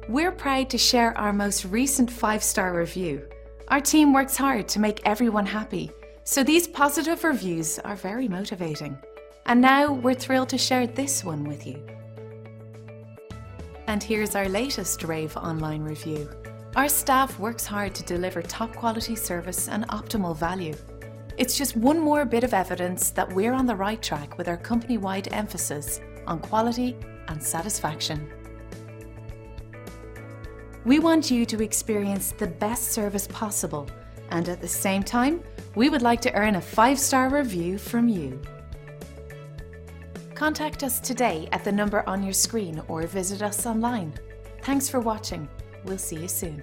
We're proud to share our most recent 5-star review. Our team works hard to make everyone happy, so these positive reviews are very motivating. And now we're thrilled to share this one with you. And here's our latest rave online review. Our staff works hard to deliver top quality service and optimal value. It's just one more bit of evidence that we're on the right track with our company-wide emphasis on quality and satisfaction. We want you to experience the best service possible, and at the same time, we would like to earn a 5-star review from you. Contact us today at the number on your screen or visit us online. Thanks for watching. We'll see you soon.